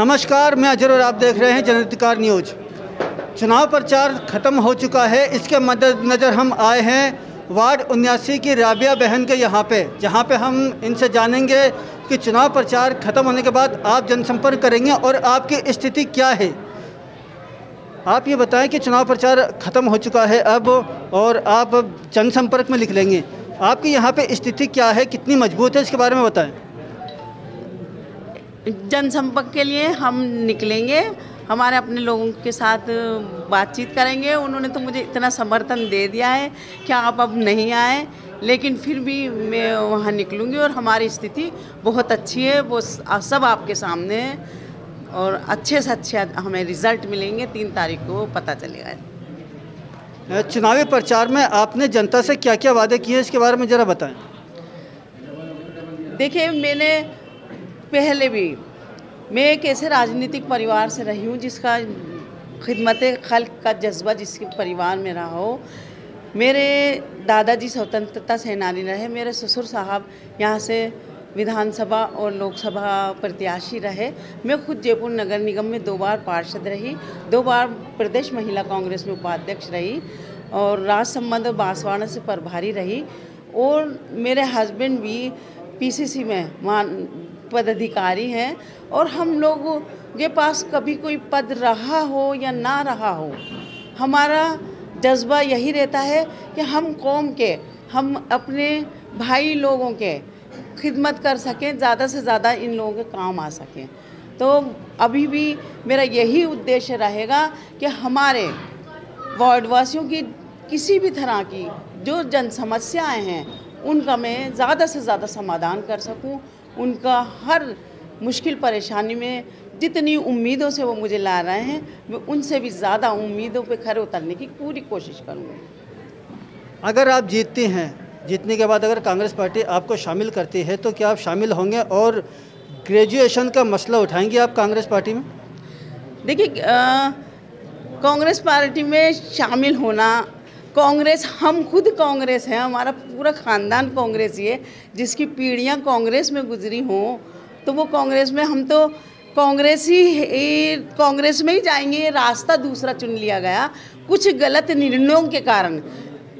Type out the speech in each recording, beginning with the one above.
नमस्कार, मैं अजर और आप देख रहे हैं जनाधिकार न्यूज। चुनाव प्रचार ख़त्म हो चुका है। इसके मद्देनज़र हम आए हैं वार्ड 79 की राबिया बहन के यहाँ पे, जहाँ पे हम इनसे जानेंगे कि चुनाव प्रचार ख़त्म होने के बाद आप जनसंपर्क करेंगे और आपकी स्थिति क्या है। आप ये बताएं कि चुनाव प्रचार ख़त्म हो चुका है अब और आप जनसंपर्क में लिख लेंगे, आपकी यहाँ पे स्थिति क्या है, कितनी मजबूत है, इसके बारे में बताएं। जनसंपर्क के लिए हम निकलेंगे, हमारे अपने लोगों के साथ बातचीत करेंगे। उन्होंने तो मुझे इतना समर्थन दे दिया है कि आप अब नहीं आए, लेकिन फिर भी मैं वहाँ निकलूँगी और हमारी स्थिति बहुत अच्छी है, वो सब आपके सामने है और अच्छे से अच्छे हमें रिज़ल्ट मिलेंगे। 3 तारीख को पता चलेगा। चुनावी प्रचार में आपने जनता से क्या क्या वादे किए, इसके बारे में ज़रा बताएं। देखिए, मैंने पहले भी मैं एक ऐसे राजनीतिक परिवार से रही हूँ जिसका खिदमत खल्क का जज्बा जिसके परिवार में रहा हो। मेरे दादाजी स्वतंत्रता सेनानी रहे, मेरे ससुर साहब यहाँ से विधानसभा और लोकसभा प्रत्याशी रहे। मैं खुद जयपुर नगर निगम में 2 बार पार्षद रही, 2 बार प्रदेश महिला कांग्रेस में उपाध्यक्ष रही और राज संबंध बांसवाड़ा से प्रभारी रही। और मेरे हस्बैंड भी पीसीसी में पदाधिकारी हैं और हम लोगों के पास कभी कोई पद रहा हो या ना रहा हो, हमारा जज्बा यही रहता है कि हम कौम के, हम अपने भाई लोगों के खिदमत कर सकें, ज़्यादा से ज़्यादा इन लोगों के काम आ सकें। तो अभी भी मेरा यही उद्देश्य रहेगा कि हमारे वार्डवासियों की किसी भी तरह की जो जन समस्याएँ हैं उनका मैं ज़्यादा से ज़्यादा समाधान कर सकूं। उनका हर मुश्किल परेशानी में जितनी उम्मीदों से वो मुझे ला रहे हैं, मैं उनसे भी ज़्यादा उम्मीदों पे खरे उतरने की पूरी कोशिश करूँगा। अगर आप जीतती हैं, जीतने के बाद अगर कांग्रेस पार्टी आपको शामिल करती है तो क्या आप शामिल होंगे और ग्रेजुएशन का मसला उठाएंगे आप कांग्रेस पार्टी में? देखिए, कांग्रेस पार्टी में शामिल होना, कांग्रेस, हम खुद कांग्रेस हैं, हमारा पूरा ख़ानदान कांग्रेस ही है, जिसकी पीढ़ियां कांग्रेस में गुजरी हों तो वो कांग्रेस में, हम तो कांग्रेस में ही जाएंगे। ये रास्ता दूसरा चुन लिया गया कुछ गलत निर्णयों के कारण।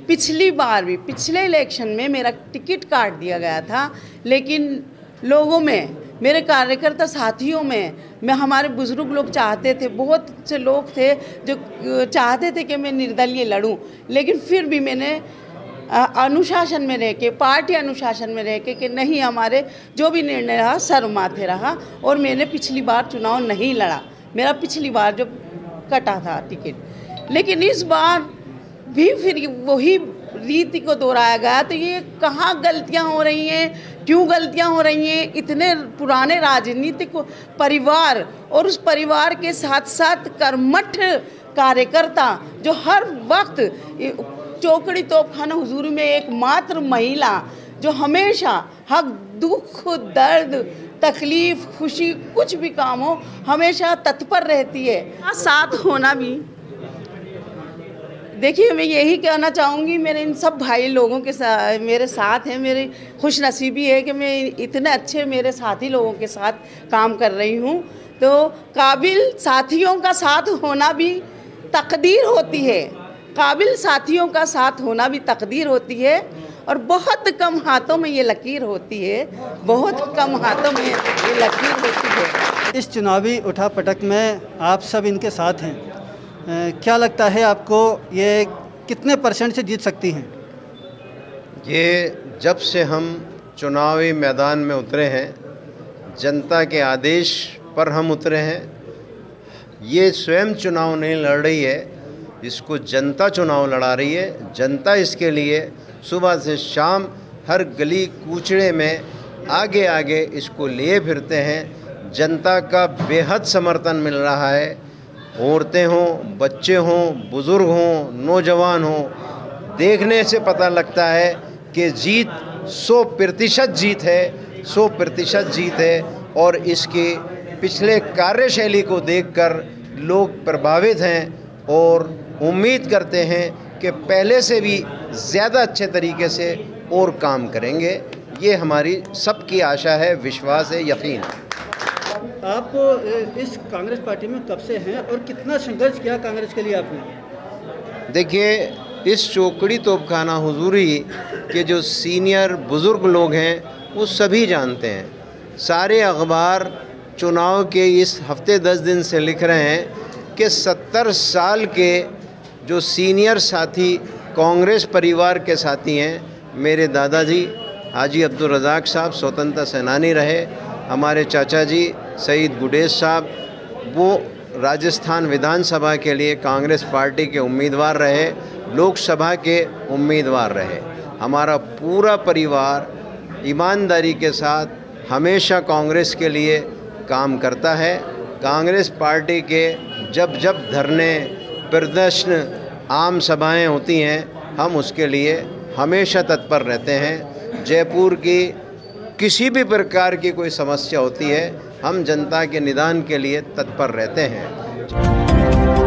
पिछली बार भी, पिछले इलेक्शन में मेरा टिकट काट दिया था, लेकिन लोगों में, मेरे कार्यकर्ता साथियों में, हमारे बुजुर्ग लोग चाहते थे, बहुत से लोग थे जो चाहते थे कि मैं निर्दलीय लड़ूं, लेकिन फिर भी मैंने अनुशासन में रह के, पार्टी अनुशासन में रह के कि नहीं, हमारे जो भी निर्णय रहा सर माथे रहा और मैंने पिछली बार चुनाव नहीं लड़ा। मेरा पिछली बार जो कटा था टिकट, लेकिन इस बार भी फिर वही रीति को दोहराया गया। तो ये कहाँ गलतियाँ हो रही हैं, क्यों गलतियाँ हो रही हैं? इतने पुराने राजनीतिक परिवार और उस परिवार के साथ साथ कर्मठ कार्यकर्ता जो हर वक्त चौकड़ी तोपखाना हुजूरी में एकमात्र महिला जो हमेशा हक, दुख, दर्द, तकलीफ, खुशी, कुछ भी काम हो हमेशा तत्पर रहती है। साथ होना भी, देखिए, मैं यही कहना चाहूँगी, मेरे इन सब भाई लोगों के साथ मेरे साथ हैं। मेरी खुशनसीबी है कि मैं इतने अच्छे मेरे साथी लोगों के साथ काम कर रही हूँ। तो काबिल साथियों का साथ होना भी तकदीर होती है, काबिल साथियों का साथ होना भी तकदीर होती है और बहुत कम हाथों में ये लकीर होती है, बहुत कम हाथों में ये लकीर होती है। इस चुनावी उठापटक में आप सब इनके साथ हैं, क्या लगता है आपको, ये कितने % से जीत सकती हैं? ये जब से हम चुनावी मैदान में उतरे हैं, जनता के आदेश पर हम उतरे हैं। ये स्वयं चुनाव नहीं लड़ रही है, इसको जनता चुनाव लड़ा रही है। जनता इसके लिए सुबह से शाम हर गली कूचड़े में आगे आगे इसको लिए फिरते हैं। जनता का बेहद समर्थन मिल रहा है। औरतें हों, बच्चे हों, बुज़ुर्ग हों, नौजवान हों, देखने से पता लगता है कि जीत 100% जीत है, 100% जीत है। और इसके पिछले कार्यशैली को देखकर लोग प्रभावित हैं और उम्मीद करते हैं कि पहले से भी ज़्यादा अच्छे तरीके से और काम करेंगे। ये हमारी सबकी आशा है, विश्वास है, यकीन है। आप इस कांग्रेस पार्टी में कब से हैं और कितना संघर्ष किया कांग्रेस के लिए आपने? देखिए, इस चौकड़ी तोपखाना हुजूरी के जो सीनियर बुज़ुर्ग लोग हैं वो सभी जानते हैं। सारे अखबार चुनाव के इस हफ्ते 10 दिन से लिख रहे हैं कि 70 साल के जो सीनियर साथी कांग्रेस परिवार के साथी हैं, मेरे दादाजी हाजी अब्दुल रज़ाक साहब स्वतंत्रता सेनानी रहे, हमारे चाचा जी सईद गुडेश साहब वो राजस्थान विधानसभा के लिए कांग्रेस पार्टी के उम्मीदवार रहे, लोकसभा के उम्मीदवार रहे। हमारा पूरा परिवार ईमानदारी के साथ हमेशा कांग्रेस के लिए काम करता है। कांग्रेस पार्टी के जब जब धरने, प्रदर्शन, आम सभाएं होती हैं, हम उसके लिए हमेशा तत्पर रहते हैं। जयपुर की किसी भी प्रकार की कोई समस्या होती है, हम जनता के निदान के लिए तत्पर रहते हैं।